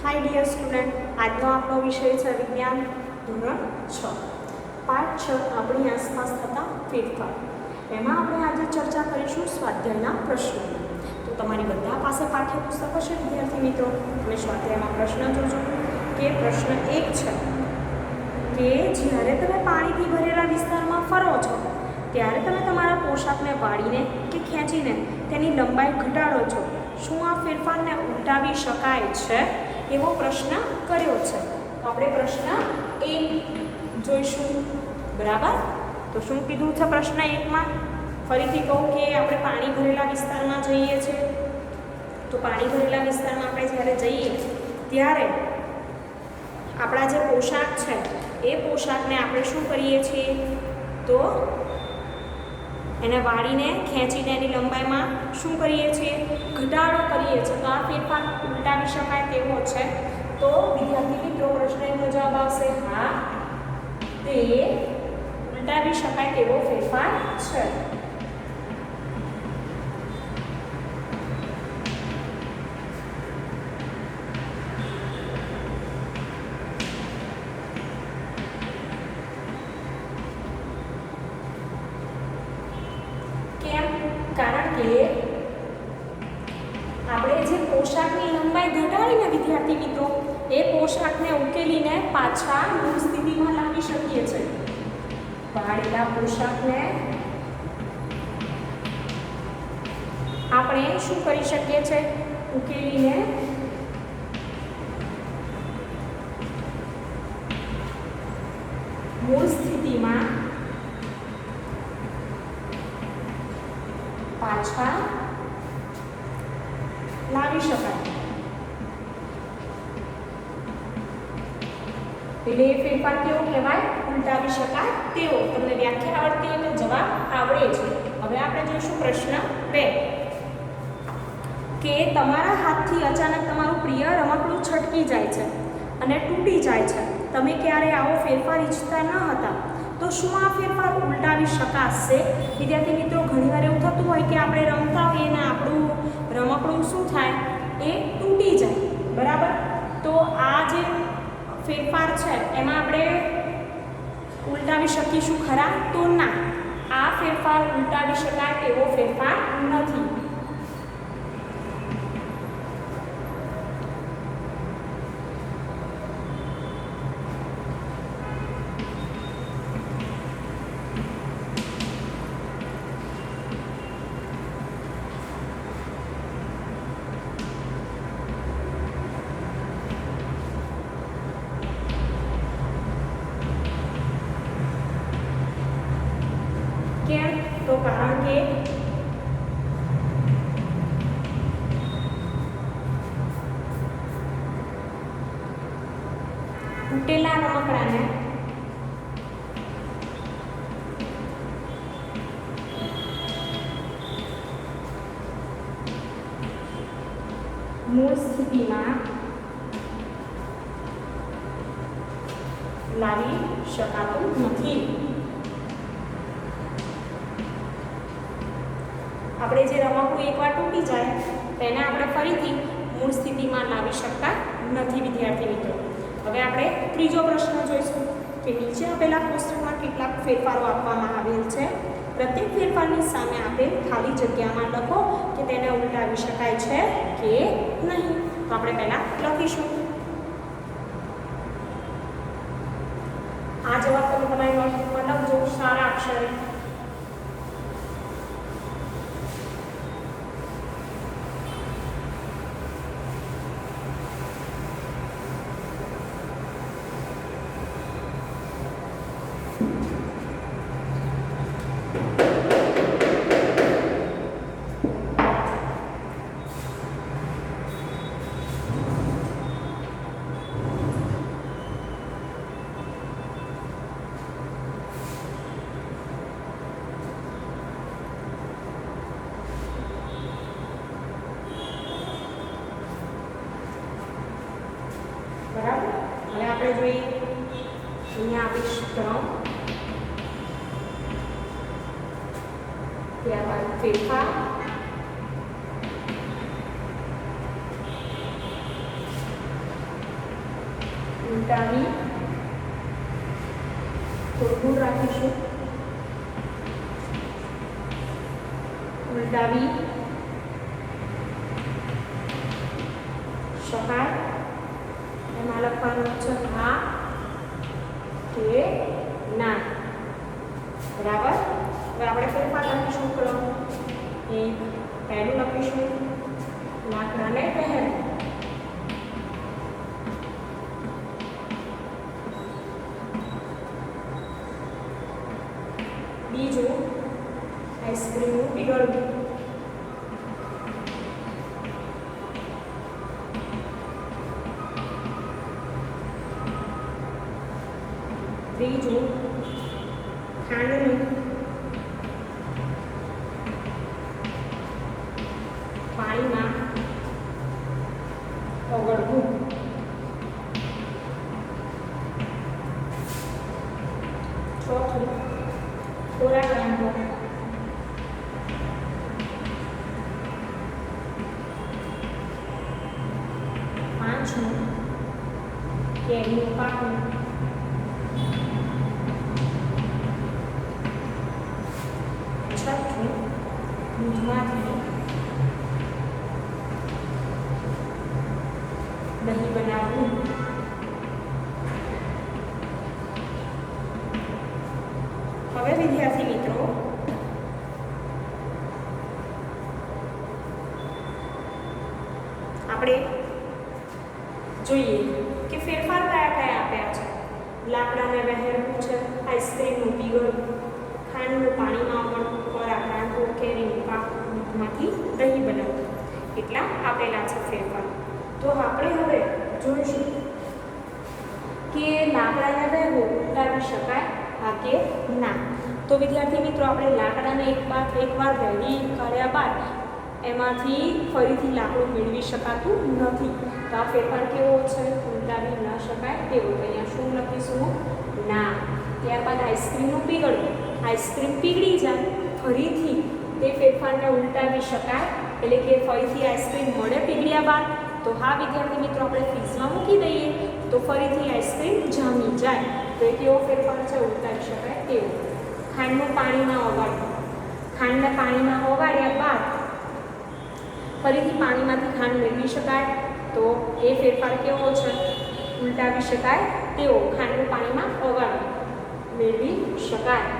Hi dear student, आज आपनो विषय है विज्ञान धोरण 6 पाठ 6 अपनी आसपास थता फेरफार। एमां आपणे आज चर्चा करीशुं स्वाध्यायना प्रश्नों। तो तमारी बधा पासे पाठ्यपुस्तक हशे विद्यार्थी मित्रों, तमे स्वाध्यायमां प्रश्न जोजो के प्रश्न 1 छे के ज्यारे तमे पाणीथी भरेला विस्तारमां फरो छो त्यारे तमे तमारा पोशाकने वाळीने के खेंचीने तेनी लंबाई घटाडो छो, शुं आ फेरफारने उलटावी शकाय छे एवो प्रश्न कर्यो छे। तो आपणे प्रश्न 1 जोईशुं, बराबर। तो शुं कीधुं छे प्रश्न 1 मां? फरीथी कहूं के आपणे पाणी भरेला विस्तारमां जईए छे, तो पाणी भरेला विस्तारमां आपणे ज्यारे जईए त्यारे आपणा जे पोशाक छे ए पोशाकने आपणे शुं करीए छीए तो एने वाळीने खेंचीने एनी लंबाईमां शुं करीए छीए घटाडो करीए छीए। तो आ फेरफार उलटावी शकाय तेवो छे। तो विद्यार्थी मित्रों प्रश्न 1 नो जवाब आवशे हाँ, ते उलटावी शकाय तेवो फेरफार छे। कारण के આપણે જે પોશાકની લંબાઈ ઘટાડીને વિદ્યાર્થી મિત્રો એ પોશાકને ઉકેલીને પાછા મૂળ સ્થિતિમાં લાવી શકીએ છીએ। વાળેલા પોશાકને આપણે શું કરી શકીએ છીએ ઉકેલીને મૂળ સ્થિતિમાં पाछा लावी शकाय। એટલે ફેરફાર કેવો કહેવાય? ઉલટાવી શકાય તેવો। તમને વ્યાખ્યા આવડતી હોય તો જવાબ આવડે છે। હવે આપણે જોઈશું પ્રશ્ન 2 કે તમારા હાથથી અચાનક તમારું પ્રિય રમકડું છટકી જાય છે અને તૂટી જાય છે। તમે ક્યારે આવો ફેરફાર ઈચ્છતા ન હતા, तो शुं आ फेरफार उलटावी शकाशे? विद्यार्थी मित्रों घणीवार एवुं थतुं होय के आपणे रमता होईए ने आपणुं रमकडुं शुं थाय ए तूटी जाय, बराबर। तो आ जे फेरफार छे एमां आपणे उलटावी शकीशुं खरा? तो ना, आ फेरफार उलटावी शकाय तेवो फेरफार नथी। केम? तो कारण के तूटेला रमकडाने मूळ स्थितिमां लावी शकाતું નથી। આપણે જે રમકડું એકવાર તૂટી જાય તેને આપણે ફરીથી મૂળ સ્થિતિમાં લાવી શકતા નથી વિદ્યાર્થી મિત્રો। હવે આપણે ત્રીજો પ્રશ્ન જોઈશું કે નીચે આપેલા કોષ્ટકમાં કેટલાક ફેરફારો આપવામાં આવેલ છે। પ્રત્યેક ફેરફારની સામે આપેલ ખાલી જગ્યામાં લખો કે તેને ઉલટાવી શકાય છે કે નહીં। તો આપણે પહેલા લખીશું। આ જવાબ તમે તમારી નોટબુકમાં લખજો સારા અક્ષરે। बराबर। હવે આપણે જોઈએ અહીંયા આપીશ 3, ત્યારબાદ ફેરફાર, ઉલટાવી થોડું દૂર રાખીશું, ઉલટાવી શકાય. એમાં લખવાનું છે હા કે ના. બરાબર. હવે આપણે ફેરફાર લખીશું. ક્રમ એક પહેલું લખીશું લાકડાને પહેરવું. બીજું આઈસ્ક્રીમનું પીગળવું. ત્રીજું ખાંડનું પાણીમાં ઓગળવું. ચોથું ખોરાક રાંધવો. પાંચમું કેરીનું પાકવું. છઠ્ઠું દૂધમાંથી દહીં બનાવવું. હવે વિદ્યાર્થી મિત્રો આપણે જોઈએ કે ફેરફાર કયા કયા આપ્યા છે. લાકડાને વહેરવું છે, આઈસ્ક્રીમનું પીગળવું, ખાંડનું પાણીમાં ઓગળવું, ખોરાક રાંધવો, કેરીનું પાકવું, દૂધમાંથી દહીં બનાવવું. એટલા આપેલા છે ફેરફાર. તો આપણે હવે જોઈશું કે લાકડાને વહેરવું ઉલટાવી શકાય હા કે ના. તો વિદ્યાર્થી મિત્રો આપણે લાકડાને એકવાર વહેરી કાઢ્યા બાદ એમાંથી ફરીથી લાકડું મેળવી શકાતું નથી. તો આ ફેરફાર કેવો છે? ઉલટાવી ન શકાય તેવો. તો અહીંયા શું લખીશું? ના. ત્યારબાદ આઈસ્ક્રીમનું પીગળવું. આઈસ્ક્રીમ પીગળી જાય ફરીથી તે ફેરફારને ઉલટાવી શકાય, એટલે કે ફરીથી આઈસ્ક્રીમ મળે પીગળ્યા બાદ. તો હા વિદ્યાર્થી મિત્રો આપણે ફ્રીજમાં મૂકી દઈએ તો ફરીથી આઈસ્ક્રીમ જામી જાય. તો એ કેવો ફેરફાર છે? ઉલટાવી શકાય તેવો. ખાંડનું પાણીમાં ઓગાળવું. ખાંડને પાણીમાં ઓગાળ્યા બાદ ફરીથી પાણીમાંથી ખાંડ મેળવી શકાય. તો એ ફેરફાર કેવો છે? ઉલટાવી શકાય તેવો. ખાંડનું પાણીમાં ઓગાળવું મેળવી શકાય.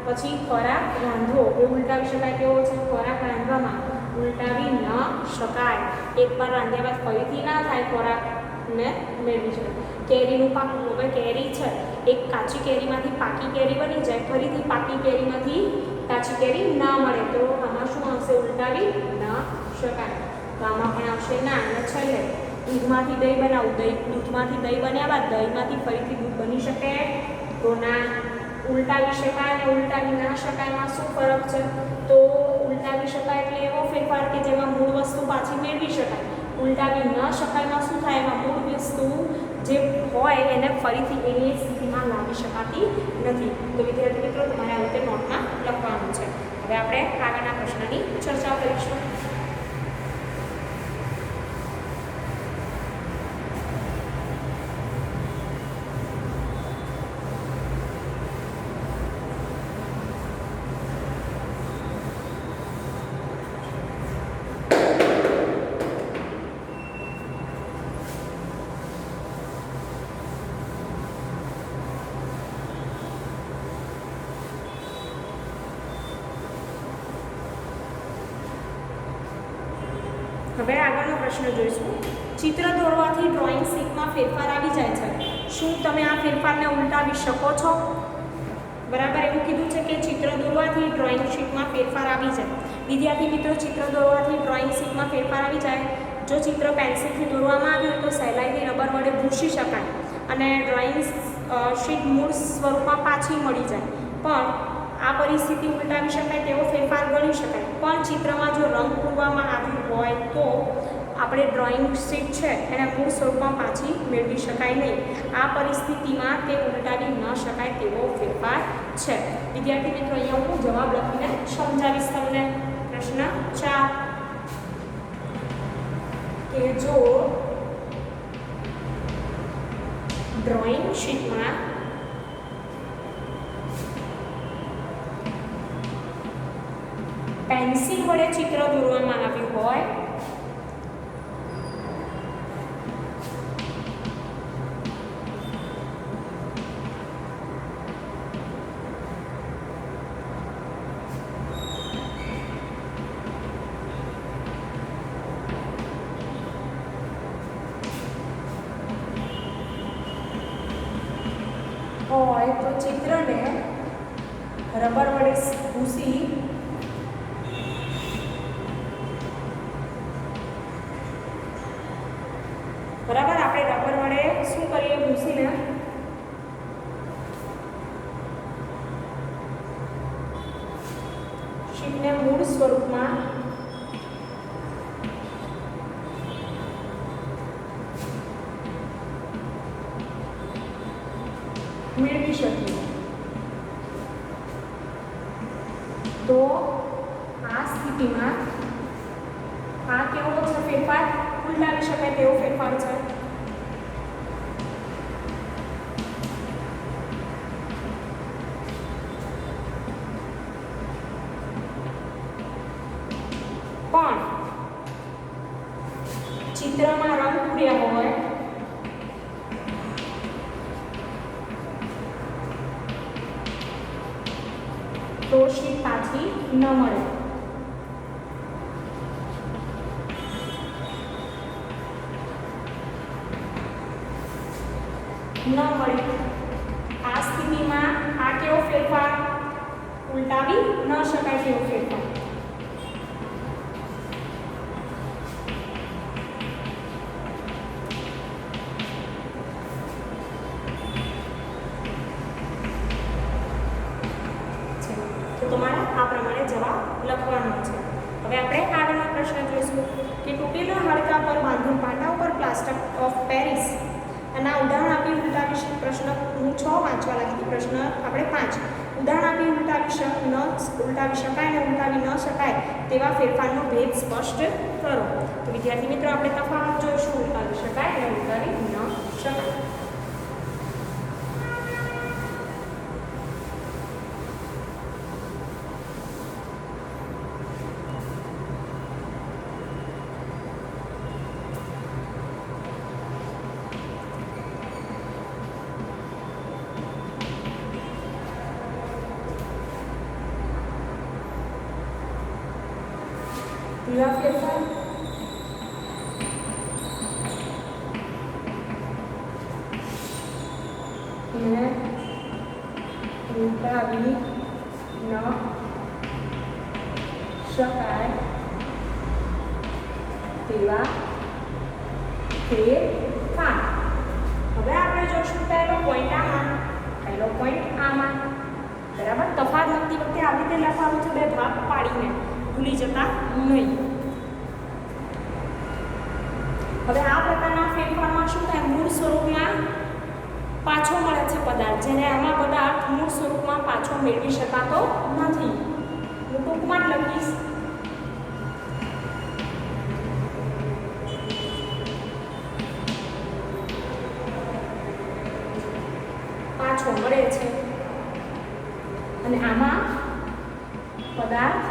પછી ખોરાક રાંધવો એ ઉલટાવી શકાય કેવો છે? ખોરાક રાંધવામાં ઉલટાવી ન શકાય. એકવાર રાંધ્યા બાદ ફરીથી ના થાય ખોરાકને મેળવી શકાય. કેરીનું પાકવું. હવે કેરી છે, એક કાચી કેરીમાંથી પાકી કેરી બની જાય, ફરીથી પાકી કેરીમાંથી કાચી કેરી ના મળે તો આમાં શું આવશે? ઉલટાવી ન શકાય. તો આમાં પણ આવશે ના. અને છેલ્લે દૂધમાંથી દહીં બનાવવું. દૂધમાંથી દહીં બન્યા બાદ દહીંમાંથી ફરીથી દૂધ બની શકે તો ના. ઉલટાવી શકાય અને ઉલટાવી ના શકાયમાં શું ફરક છે? તો ઉલટાવી શકાય એટલે એવો ફેરફાર કે જેમાં મૂળ વસ્તુ પાછી મેળવી શકાય. ઉલટાવી ન શકાયમાં શું થાય? એમાં મૂળ વસ્તુ જે હોય એને ફરીથી એની સ્થિતિમાં લાવી શકાતી નથી. તો વિદ્યાર્થી મિત્રો તમારે આ રીતે નોટમાં લખવાનું છે. હવે આપણે આગળના પ્રશ્નની ચર્ચા કરીશું. હવે આગળનો પ્રશ્ન જોઈશું. ચિત્ર દોરવાથી ડ્રોઈંગ શીટમાં ફેરફાર આવી જાય છે. શું તમે આ ફેરફારને ઉલટાવી શકો છો? બરાબર, એવું કીધું છે કે ચિત્ર દોરવાથી ડ્રોઈંગ શીટમાં ફેરફાર આવી જાય. વિદ્યાર્થી મિત્રો ચિત્ર દોરવાથી ડ્રોઈંગ શીટમાં ફેરફાર આવી જાય. જો ચિત્ર પેન્સિલથી દોરવામાં આવ્યું તો સહેલાઈથી રબર વડે ભૂંસી શકાય અને ડ્રોઈંગ શીટ મૂળ સ્વરૂપમાં પાછી મળી જાય. પણ આ પરિસ્થિતિ ઉલટાવી શકાય તેવો ફેરફાર ગણી શકાય. પણ ચિત્રમાં જો રંગ પૂરવામાં આવ્યું હોય તો આપણે ડ્રોઈંગ શીટ છે એને મૂળ સ્વરૂપમાં પાછી મેળવી શકાય નહીં. આ પરિસ્થિતિમાં તે ઉલટાવી ન શકાય તેવો ફેરફાર છે. વિદ્યાર્થી મિત્રો અહીંયા હું જવાબ લખીને સમજાવીશ તમને. પ્રશ્ન 4 કે જો ડ્રોઈંગ શીટમાં પેન્સિલ વડે ચિત્ર દોરવામાં આવ્યું હોય તો ચિત્રને રબર વડે ભૂસી બરાબર આપણે રબર વડે શું કરીએ ભૂસીને શીટને મૂળ સ્વરૂપમાં મેળવી શકીએ તો આ સ્થિતિમાં આ કેવો છે ફેરફાર ઉલટાવી શકાય તેવો ફેરફાર છે પણ ચિત્રમાં રંગ ઉડ્યા હોય તો શીટ પાછી ન મળે આ સ્થિતિમાં આ કેવો ફેરફાર ઉલટાવી ન શકાય તેવો ફેરફાર તમારે આ પ્રમાણે જવાબ લખવાનો છે હવે આપણે આગળનો પ્રશ્ન જોઈશું કે તૂટેલા હાડકા પર બાંધેલ પાટા ઉપર પ્લાસ્ટર ઓફ પેરિસ અને આ ઉદાહરણ આપી ઉલટાવી પ્રશ્ન હું 6 વાંચવા લાગી હતી પ્રશ્ન આપણે 5 ઉદાહરણ આપી ઉલટાવી શકાય અને ઉલટાવી ન શકાય તેવા ફેરફારનો ભેદ સ્પષ્ટ કરો તો વિદ્યાર્થી મિત્રો આપણે તફાવત જોઈશું ઉલટાવી શકાય અને ઉલટાવી ન શકાય Pula flexion. Ini uલટાવી ન શકાય તેવા ફેરફાર. હવે આપણે જોશું પહેલો પોઈન્ટ આમાં બરાબર. તફાવત લખતી વખતે આવી રીતે લખવાનું છે બે ભાગ પાડીને, ભૂલી જતા નહીં. હવે આ પ્રકારના ફેરફારમાં શું થાય, મૂળ સ્વરૂપમાં પાછો મળે છે પદાર્થ, જ્યારે આમાં પદાર્થ મૂળ સ્વરૂપમાં પાછો મેળવી શકાતો નથી. હું ટૂંકમાં જ લખીશ. પાછો મળે છે અને આમાં પદાર્થ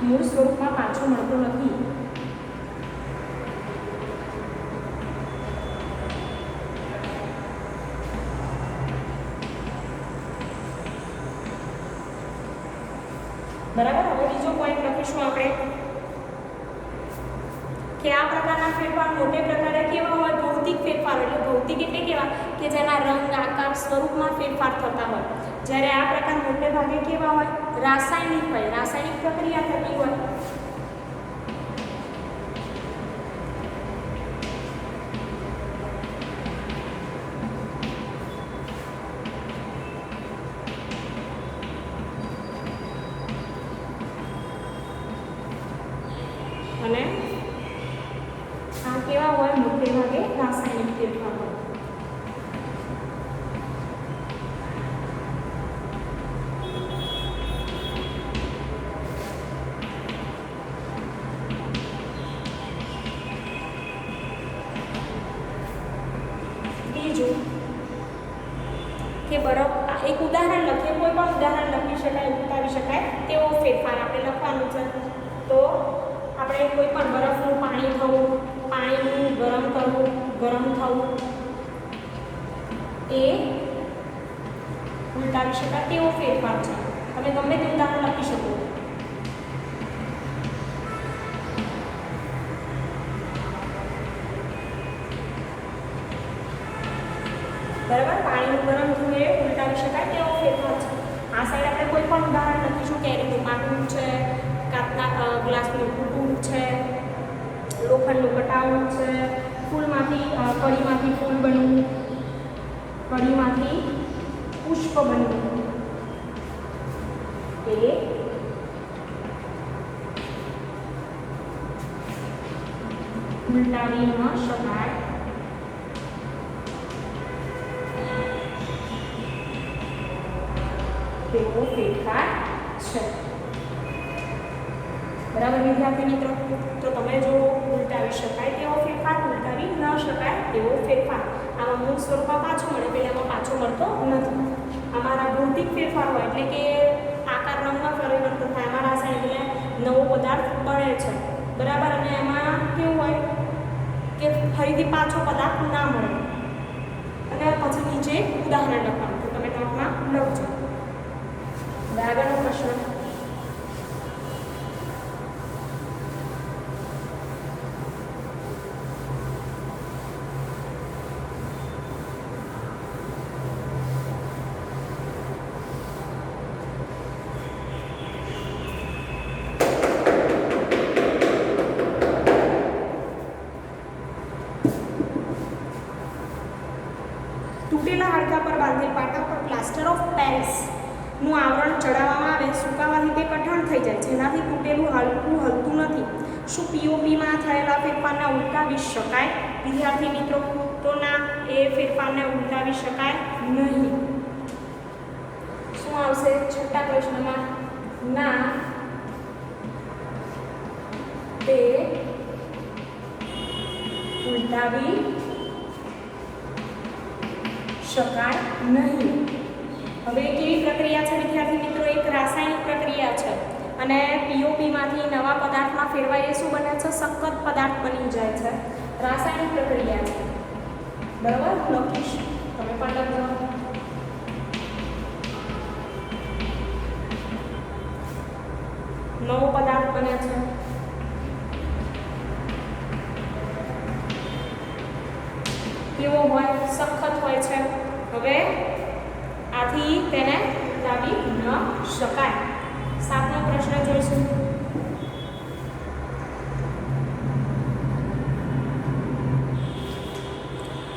મૂળ સ્વરૂપમાં પાછો મળતો નથી. બરાબર. હવે બીજો પોઈન્ટ લખીશું આપણે કે આ પ્રકારના ફેરફાર મોટે પ્રકારે કેવા હોય, ભૌતિક ફેરફાર. એટલે ભૌતિક એટલે કેવા કે જેના રંગ, આકાર, સ્વરૂપમાં ફેરફાર થતા હોય. જ્યારે આ પ્રકાર મોટે ભાગે કેવા હોય, રાસાયણિક હોય, રાસાયણિક પ્રક્રિયા થતી હોય. અને આ કેવા હોય, મોટે ભાગે રાસાયણિક ફેરફાર હોય. બીજું બરફ એક ઉદાહરણ લખીએ, કોઈ પણ ઉદાહરણ લખી શકાય, ઉલટાવી શકાય તેવો ફેરફાર આપણે લખવાનું છે. તો આપણે કોઈ પણ બરફનું પાણી થવું, પાણીનું ગરમ કરવું, ગરમ થવું એ ઉલટાવી શકાય તેવો ફેરફાર છે. તમે ગમે તે ઉદાહરણ લખી શકો. બરાબર, પાણીનું ગરમ થવું એ ઉલટાવી શકાય તેવો ફેરફાર છે. આ સાઈડ આપણે કોઈ પણ ઉદાહરણ લખીશું, કેરીનું પાકું છે, કાચના ગ્લાસનું તૂટવું છે, લોખંડનું કટાવું છે, ફૂલમાંથી કળીમાંથી ફૂલ બનવું, કળીમાંથી પુષ્પ બનવું એ ઉલટાવી ન શકાય તેવો ફેરફાર છે. બરાબર વિદ્યાર્થી મિત્રો, તો તમે જો ઉલટાવી શકાય તેવો ફેરફાર, ઉલટાવી ન શકાય તેવો ફેરફાર, આમાં મૂળ સ્વરૂપમાં પાછો મળે, પેલામાં પાછો મળતો નથી. અમારા ભૌતિક ફેરફાર હોય એટલે કે આકાર રંગમાં પરિવર્તન થાય, એમાં રાસાયણિક એટલે નવો પદાર્થ બને છે. બરાબર, અને એમાં કેવું હોય કે ફરીથી પાછો પદાર્થ ના મળે. અને પછી નીચે ઉદાહરણ લખવાનું, તો તમે નોટમાં લખજો. આગળનો પ્રશ્ન, તૂટેલા હાડકા પર બાંધેલ પાટા પર પ્લાસ્ટર ઓફ પેરિસ નું આવરણ ચડાવવામાં આવે, સુકાવાથી તે કઠણ થઈ જાય, જેનાથી તૂટેલું હાડકું હલતું નથી. શું પીઓપીમાં થયેલા ફેરફારને ઉલટાવી શકાય? વિદ્યાર્થી મિત્રો, તો ના, એ ફેરફારને ઉલટાવી શકાય નહીં. શું આવશે છઠ્ઠા પ્રશ્નમાં? ના, તે ઉલટાવી શકાય નહીં. હવે કેવી પ્રક્રિયા છે વિદ્યાર્થી મિત્રો? એક રાસાયણિક પ્રક્રિયા છે, અને પીઓપીમાંથી નવા પદાર્થમાં ફેરવાય એ શું બને છે? સખત પદાર્થ બની જાય છે. રાસાયણિક પ્રક્રિયા છે. બરાબર, હું લખીશ, તમે પણ લખજો. નવો પદાર્થ બને છે. કેવો હોય? સખત હોય છે. હવે આથી તેને ઉલટાવી ન શકાય. સાતમો પ્રશ્ન જોઈશું.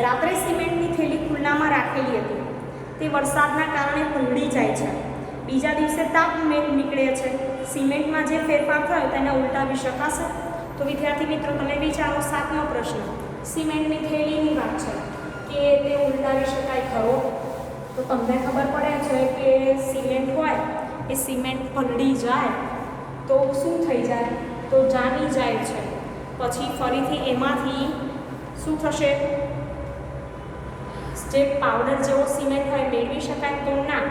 રાત્રે સિમેન્ટની થેલી ખુલ્લામાં રાખેલી હતી, તે વરસાદના કારણે પલળી જાય છે. બીજા દિવસે તાપ નીકળે છે. સિમેન્ટમાં જે ફેરફાર થયો તેને ઉલટાવી શકાશે? તો વિદ્યાર્થી મિત્રો, તમે વિચારો. સાતમો પ્રશ્ન, સિમેન્ટની થેલીની વાત છે કે તે ઉલટાવી શકાય ખરો? તો તમને ખબર પડે છે કે સિમેન્ટ હોય એ સિમેન્ટ પલળી જાય તો શું થઈ જાય? તો જામી જાય છે. પછી ફરીથી એમાંથી શું થશે? જે પાવડર જેવો સિમેન્ટ હોય મેળવી શકાય? તો ના,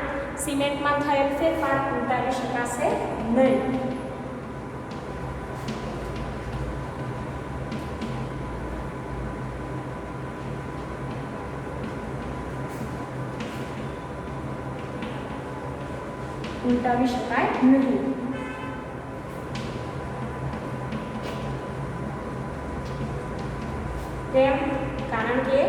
સિમેન્ટમાં થયેલ ફેરફાર ઉલટાવી શકાશે નહીં. ઉલટાવી શકાય નહીં. કેમ? કારણ કે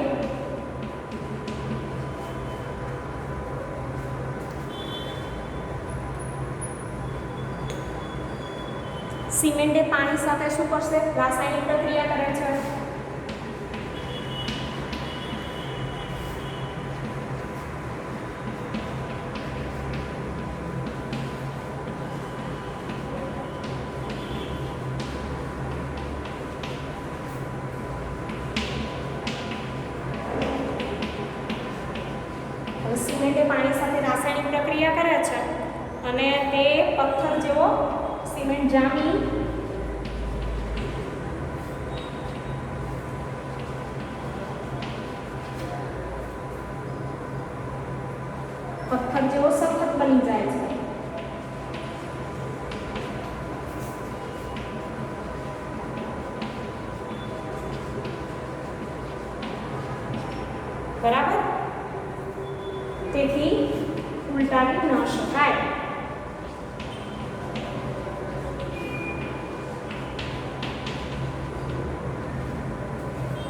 સિમેન્ટ એ પાણી સાથે શું કરશે? રાસાયણિક પ્રક્રિયા કરે છે. સિમેન્ટ એ પાણી સાથે રાસાયણિક પ્રક્રિયા કરે છે અને તે પથ્થર જેવો સિમેન્ટ જામી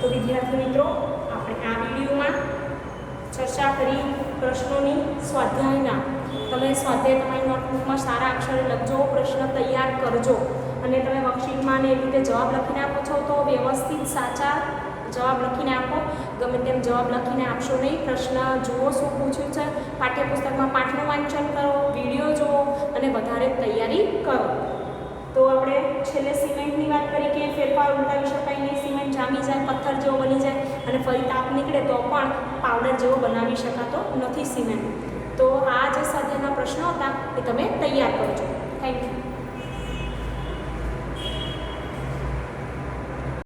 તો વિદ્યાર્થી મિત્રો, આપણે આ વિડીયોમાં ચર્ચા કરી પ્રશ્નોની સ્વાધ્યાયના. તમે સ્વાધ્યાય તમારી નોટબુકમાં સારા અક્ષરે લખજો, પ્રશ્ન તૈયાર કરજો અને તમે વર્કશીટમાં ને એવી રીતે જવાબ લખીને આપો છો તો વ્યવસ્થિત સાચા જવાબ લખીને આપો. ગમે તેમ જવાબ લખીને આપશો નહીં. પ્રશ્ન જુઓ શું પૂછ્યું છે, પાઠ્યપુસ્તકમાં પાઠનું વાંચન કરો, વિડીયો જુઓ અને વધારે તૈયારી કરો. તો આપણે છેલ્લે સિમેન્ટની વાત કરી કે ફેરફાર ઉલટાવી શકાય નહીં. સિમેન્ટ જામી જાય, પથ્થર જેવો બની જાય અને ફરી તાપ નીકળે તો પણ પાવડર જેવો બનાવી શકાતો નથી સિમેન્ટ. તો આ જે સ્વાધ્યાયના પ્રશ્નો હતા એ તમે તૈયાર કરજો.